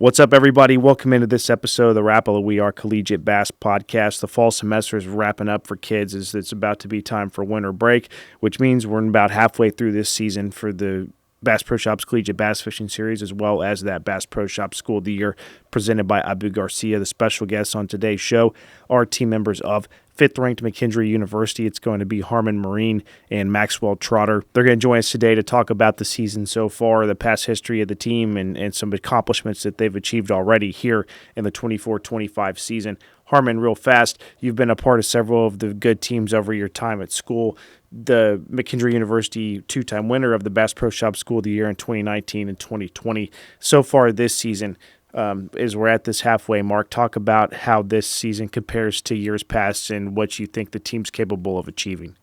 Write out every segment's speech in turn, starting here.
What's up, everybody? Welcome into this episode of the Rapala We Are Collegiate Bass Podcast. The fall semester is wrapping up for kids as it's about to be time for winter break, which means we're about halfway through this season for the Bass Pro Shops Collegiate Bass Fishing Series, as well as that Bass Pro Shops School of the Year presented by Abu Garcia. The special guests on today's show are team members of 5th-ranked McKendree University. It's going to be Harmon, Marien, and Maxwell, Trotter. They're going to join us today to talk about the season so far, the past history of the team, and some accomplishments that they've achieved already here in the 24-25 season. Harmon, real fast, you've been a part of several of the good teams over your time at school. The McKendree University two-time winner of the Bass Pro Shop School of the Year in 2019 and 2020. So far this season, as we're at this halfway mark, talk about how this season compares to years past and what you think the team's capable of achieving.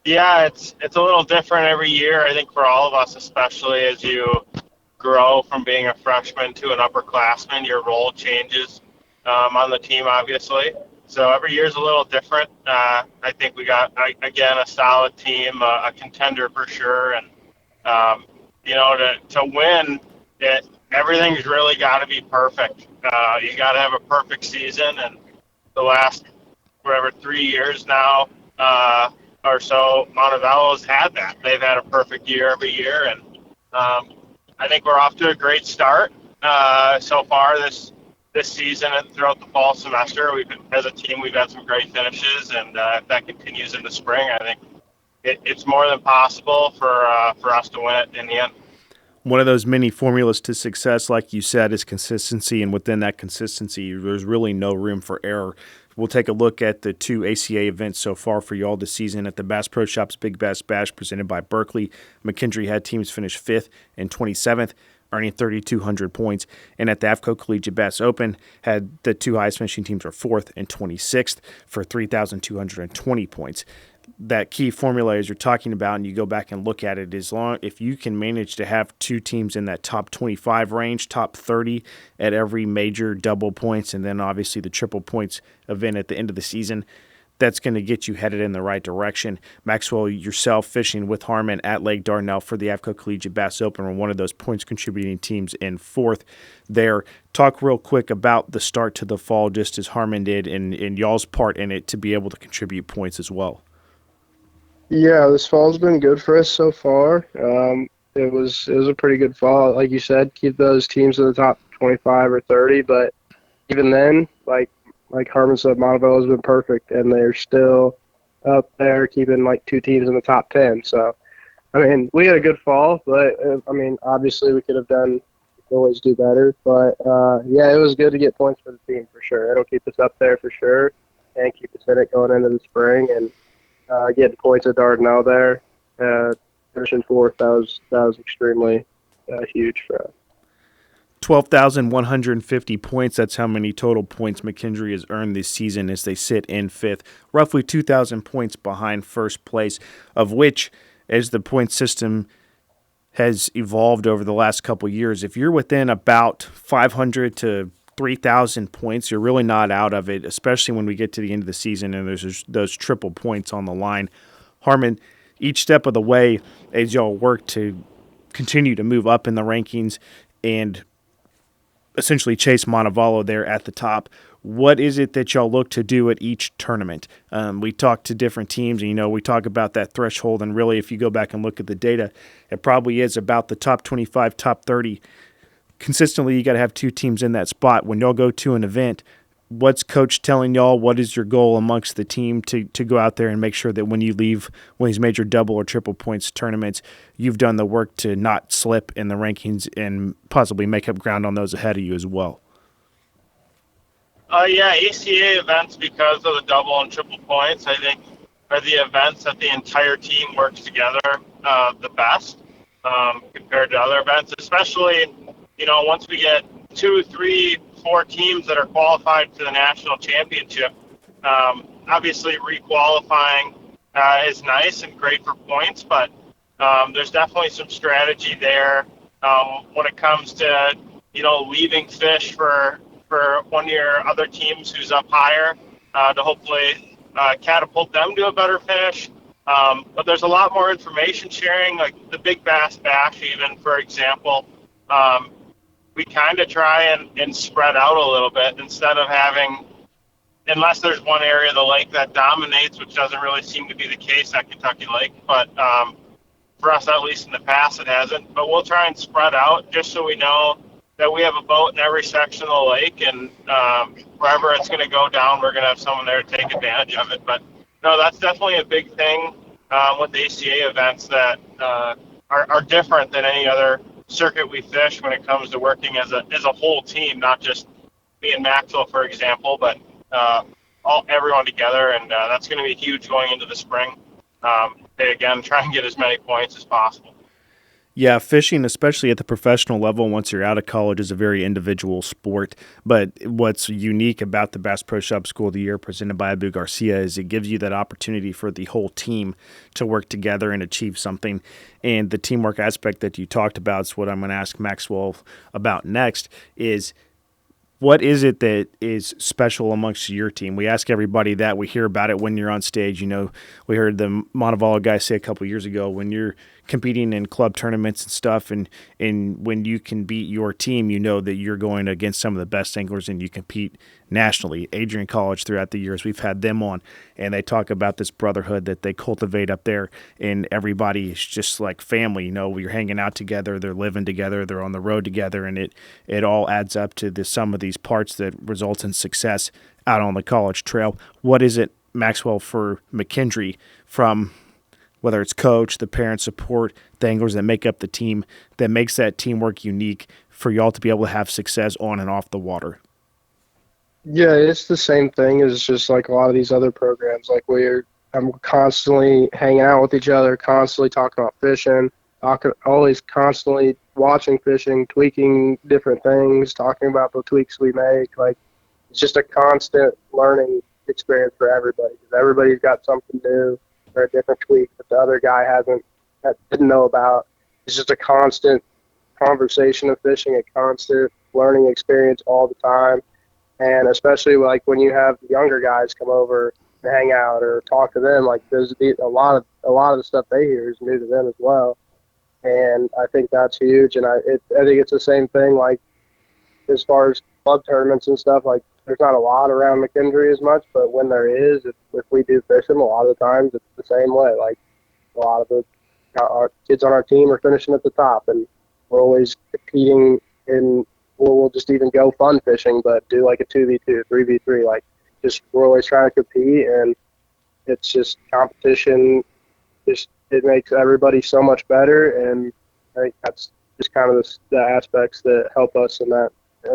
Yeah, it's a little different every year, I think, for all of us, especially as you grow from being a freshman to an upperclassman. Your role changes on the team, obviously. So every year is a little different. I think we got, again, a solid team, a contender for sure. And, to win, everything's really got to be perfect. You got to have a perfect season. And the last, 3 years now or so, Montevallo's had that. They've had a perfect year every year. And I think we're off to a great start so far this season and throughout the fall semester. As a team, we've had some great finishes, and if that continues into spring, I think it's more than possible for us to win it in the end. One of those many formulas to success, like you said, is consistency, and within that consistency, there's really no room for error. We'll take a look at the two ACA events so far for you all this season. At the Bass Pro Shops Big Bass Bash presented by Berkeley, McKendree had teams finish 5th and 27th, earning 3,200 points. And at the AFCO Collegiate Bass Open, had the two highest finishing teams were 4th and 26th for 3,220 points. That key formula, as you're talking about, and you go back and look at it, if you can manage to have two teams in that top 25 range, top 30 at every major double points, and then obviously the triple points event at the end of the season, that's going to get you headed in the right direction. Maxwell, yourself fishing with Harmon at Lake Dardanelle for the AFCO Collegiate Bass Open, were one of those points contributing teams in 4th there. Talk real quick about the start to the fall, just as Harmon did, and y'all's part in it to be able to contribute points as well. Yeah, this fall's been good for us so far. It was a pretty good fall. Like you said, keep those teams in the top 25 or 30, but even then, like Harmon said, Montevallo's been perfect, and they're still up there keeping like two teams in the top 10. So, I mean, we had a good fall, but, obviously we could always do better. But, it was good to get points for the team for sure. It'll keep us up there for sure and keep us in it going into the spring. And getting points at Dardanelle there, finishing 4th, that was extremely huge for us. 12,150 points. That's how many total points McKendree has earned this season as they sit in 5th, roughly 2,000 points behind first place, of which, as the point system has evolved over the last couple years, if you're within about 500 to 3,000 points, you're really not out of it, especially when we get to the end of the season and there's those triple points on the line. Harmon, each step of the way as y'all work to continue to move up in the rankings and essentially chase Montevallo there at the top, what is it that y'all look to do at each tournament? We talk to different teams, and, we talk about that threshold, and really if you go back and look at the data, it probably is about the top 25, top 30. Consistently, you got to have two teams in that spot. When y'all go to an event, what's coach telling y'all? What is your goal amongst the team to go out there and make sure that when you leave one of these major double or triple points tournaments, you've done the work to not slip in the rankings and possibly make up ground on those ahead of you as well? ACA events, because of the double and triple points, I think are the events that the entire team works together the best compared to other events, especially once we get 2, 3, 4 teams that are qualified for the national championship. Obviously, re-qualifying is nice and great for points, but there's definitely some strategy there when it comes to leaving fish for one of your other teams who's up higher to hopefully catapult them to a better finish. But there's a lot more information sharing, like the Big Bass Bash, even, for example. we kind of try and spread out a little bit instead of having, unless there's one area of the lake that dominates, which doesn't really seem to be the case at Kentucky Lake. But for us, at least in the past, it hasn't. But we'll try and spread out just so we know that we have a boat in every section of the lake, and wherever it's going to go down, we're going to have someone there to take advantage of it. But no, that's definitely a big thing with the ACA events that are different than any other circuit we fish when it comes to working as a whole team, not just me and Maxwell, for example, but everyone together, and that's going to be huge going into the spring. They, again, try and get as many points as possible. Yeah, fishing, especially at the professional level, once you're out of college, is a very individual sport. But what's unique about the Bass Pro Shop School of the Year presented by Abu Garcia is it gives you that opportunity for the whole team to work together and achieve something. And the teamwork aspect that you talked about is what I'm going to ask Maxwell about next is, what is it that is special amongst your team? We ask everybody that. We hear about it when you're on stage. You know, we heard the Montevallo guy say a couple of years ago, when you're competing in club tournaments and stuff, and when you can beat your team, you know that you're going against some of the best anglers and you compete nationally. Adrian College, throughout the years, we've had them on, and they talk about this brotherhood that they cultivate up there, and everybody is just like family. You know, you're hanging out together, they're living together, they're on the road together, and it all adds up to the sum of these parts that results in success out on the college trail. What is it, Maxwell, for McKendree, from whether it's coach, the parent support, the anglers that make up the team, that makes that teamwork unique for y'all to be able to have success on and off the water? Yeah, it's the same thing as just like a lot of these other programs. Like I'm constantly hanging out with each other, constantly talking about fishing, always constantly watching fishing, tweaking different things, talking about the tweaks we make. Like, it's just a constant learning experience for everybody, because everybody's got something new or a different tweak that the other guy didn't know about. It's just a constant conversation of fishing, a constant learning experience all the time. And especially like when you have the younger guys come over and hang out or talk to them, like there's a lot of the stuff they hear is new to them as well. And I think that's huge. And I think it's the same thing, like as far as club tournaments and stuff, like there's not a lot around McKendree as much, but when there is, if we do fish them, a lot of the times it's the same way. Like a lot of our kids on our team are finishing at the top, and we're always competing in, we'll just even go fun fishing, but do like a 2v2, 3v3, like just we're always trying to compete, and it's just competition. It makes everybody so much better, and I think that's just kind of the aspects that help us in that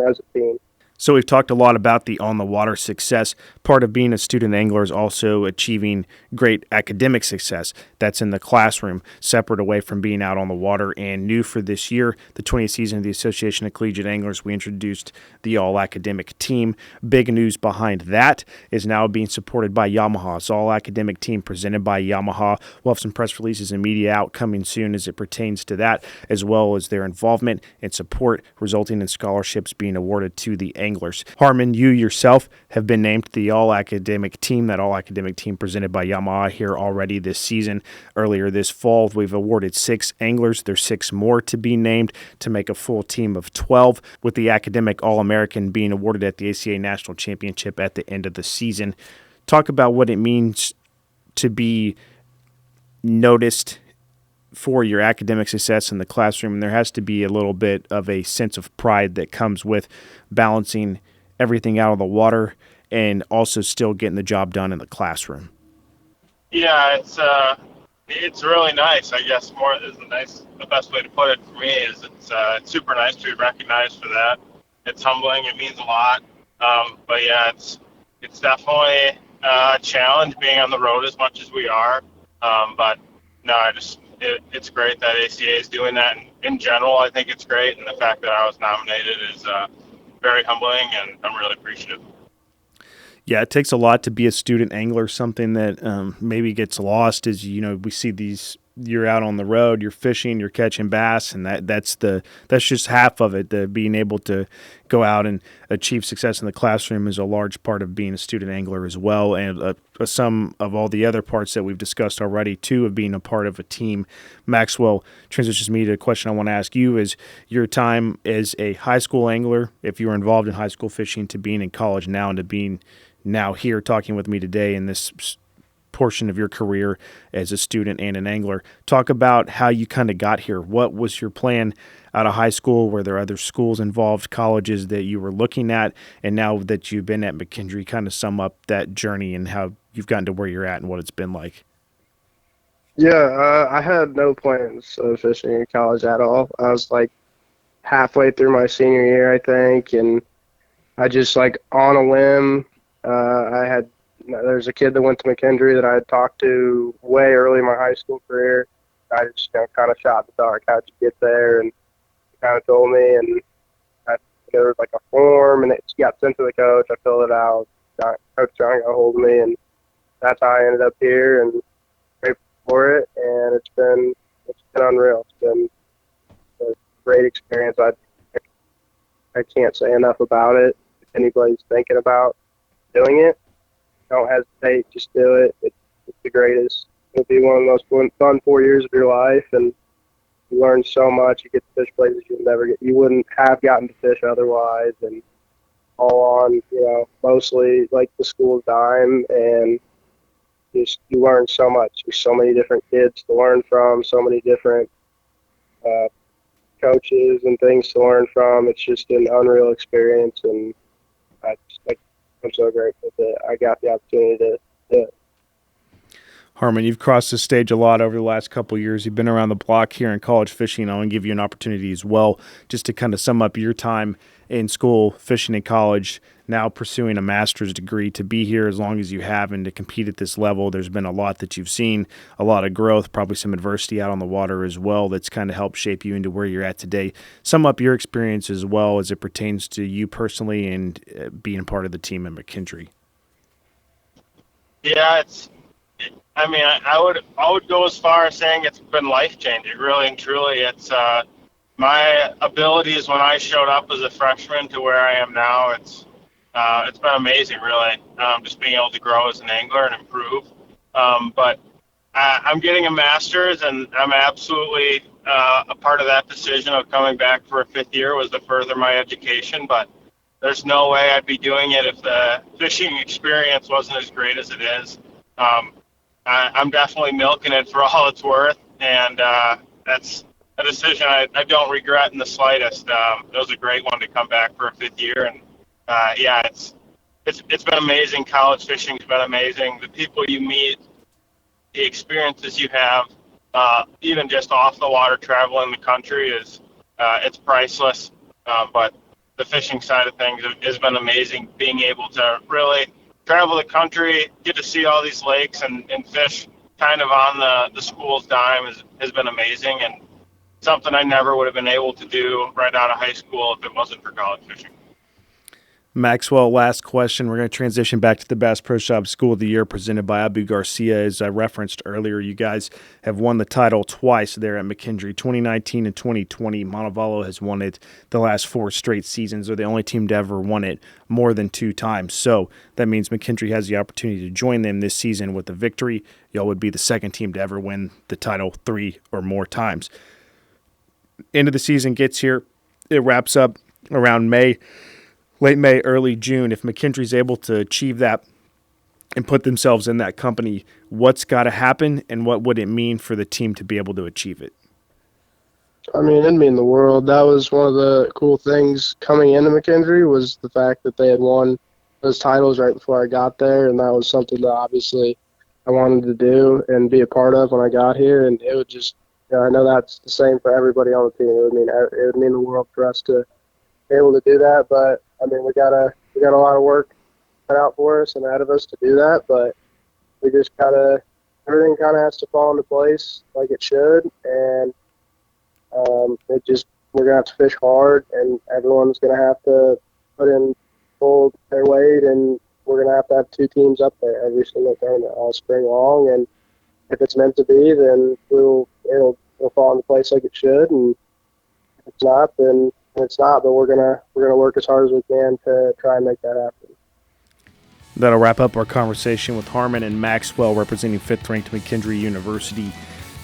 as a team. So we've talked a lot about the on-the-water success. Part of being a student angler is also achieving great academic success. That's in the classroom, separate away from being out on the water. And new for this year, the 20th season of the Association of Collegiate Anglers, we introduced the all-academic team. Big news behind that is now being supported by Yamaha. It's all-academic team presented by Yamaha. We'll have some press releases and media out coming soon as it pertains to that, as well as their involvement and support resulting in scholarships being awarded to the anglers. Harmon, you yourself have been named the all-academic team, that all-academic team presented by Yamaha here already this season. Earlier this fall, we've awarded 6 anglers. There's 6 more to be named to make a full team of 12, with the academic All-American being awarded at the ACA National Championship at the end of the season. Talk about what it means to be noticed for your academic success in the classroom, and there has to be a little bit of a sense of pride that comes with balancing everything out of the water and also still getting the job done in the classroom. Yeah, it's really nice. I guess the best way to put it for me is it's super nice to be recognized for that. It's humbling. It means a lot. But yeah, it's definitely a challenge being on the road as much as we are. But no, it's great that ACA is doing that. And in general, I think it's great. And the fact that I was nominated is very humbling, and I'm really appreciative. Yeah, it takes a lot to be a student angler. Something that maybe gets lost is, we see these you're out on the road, you're fishing, you're catching bass, and that's just half of it. The being able to go out and achieve success in the classroom is a large part of being a student angler as well, and some of all the other parts that we've discussed already too, of being a part of a team. Maxwell, transitions me to a question I want to ask you: is your time as a high school angler, if you were involved in high school fishing, to being in college now, and to being now here talking with me today in this portion of your career as a student and an angler. Talk about how you kind of got here. What was your plan out of high school? Were there other schools involved, colleges that you were looking at? And now that you've been at McKendree, kind of sum up that journey and how you've gotten to where you're at and what it's been like. Yeah, I had no plans of fishing in college at all. I was like halfway through my senior year, I think, and I just like on a whim, there's a kid that went to McKendree that I had talked to way early in my high school career. I just kind of shot in the dark. How'd you get there? And he kind of told me, and there was like a form, and it got sent to the coach. I filled it out. Coach John got a hold of me, and that's how I ended up here, and grateful for it. And it's been unreal. It's been a great experience. I can't say enough about it. If anybody's thinking about doing it, don't hesitate. Just do it. It's the greatest. It'll be one of the most fun 4 years of your life, and you learn so much. You get to fish places you wouldn't have gotten to fish otherwise, and all on, mostly like the school's dime, and you learn so much. There's so many different kids to learn from, so many different coaches and things to learn from. It's just an unreal experience, and I'm so grateful that I got the opportunity to do it. Harmon, you've crossed the stage a lot over the last couple of years. You've been around the block here in college fishing. I want to give you an opportunity as well, just to kind of sum up your time in school, fishing in college, now pursuing a master's degree, to be here as long as you have and to compete at this level. There's been a lot that you've seen, a lot of growth, probably some adversity out on the water as well that's kind of helped shape you into where you're at today. Sum up your experience as well as it pertains to you personally and being a part of the team at McKendree. Yeah, I would go as far as saying it's been life-changing, really and truly. It's my abilities when I showed up as a freshman to where I am now. It's been amazing, really, just being able to grow as an angler and improve. But I'm getting a master's, and I'm absolutely a part of that decision of coming back for a fifth year was to further my education. But there's no way I'd be doing it if the fishing experience wasn't as great as it is. I'm definitely milking it for all it's worth, and that's a decision I don't regret in the slightest. It was a great one to come back for a fifth year, and it's been amazing. College fishing's been amazing. The people you meet, the experiences you have, even just off the water traveling the country it's priceless. But the fishing side of things has been amazing. Being able to really travel the country, get to see all these lakes and fish kind of on the school's dime has been amazing, and something I never would have been able to do right out of high school if it wasn't for college fishing. Maxwell, last question. We're going to transition back to the Bass Pro Shop School of the Year presented by Abu Garcia. As I referenced earlier, you guys have won the title twice there at McKendree, 2019 and 2020. Montevallo has won it the last 4 straight seasons. They're the only team to ever won it more than 2 times. So that means McKendree has the opportunity to join them this season with a victory. Y'all would be the second team to ever win the title 3 or more times. End of the season gets here. It wraps up around late May, early June. If McKendree's able to achieve that and put themselves in that company, what's got to happen and what would it mean for the team to be able to achieve it? I mean, it'd mean the world. That was one of the cool things coming into McKendree was the fact that they had won those titles right before I got there, and that was something that obviously I wanted to do and be a part of when I got here, and it would just, I know that's the same for everybody on the team. It would mean the world for us to be able to do that, but I mean, we got a lot of work cut out for us and ahead of us to do that, but we just everything kind of has to fall into place like it should, and we're gonna have to fish hard, and everyone's gonna have to pull their weight, and we're gonna have to have 2 teams up there every single tournament all spring long, and if it's meant to be, then it'll fall into place like it should, and if it's not, then it's not. But we're gonna work as hard as we can to try and make that happen. That'll wrap up our conversation with Harmon and Maxwell representing 5th-ranked McKendree University.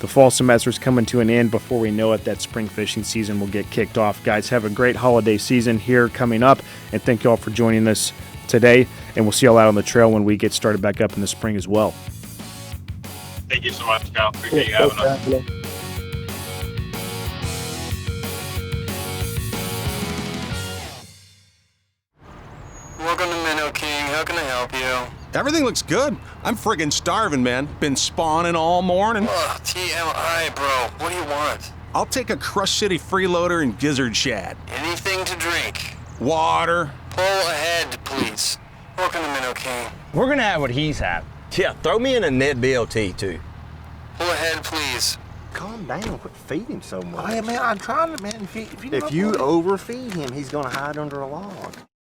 The fall semester is coming to an end. Before we know it, that spring fishing season will get kicked off. Guys, have a great holiday season here coming up, and thank you all for joining us today, and we'll see you all out on the trail when we get started back up in the spring as well. Thank you so much, Cal. Appreciate you having us. Welcome to Minnow King. How can I help you? Everything looks good. I'm friggin' starving, man. Been spawning all morning. Ugh, TMI, bro. What do you want? I'll take a Crush City freeloader and gizzard shad. Anything to drink. Water. Pull ahead, please. Welcome to Minnow King. We're gonna have what he's had. Yeah, throw me in a Ned BLT, too. Pull ahead, please. Calm down. Quit feeding him so much. Hey, man, I'm trying to, man. If you If you overfeed him, he's gonna hide under a log.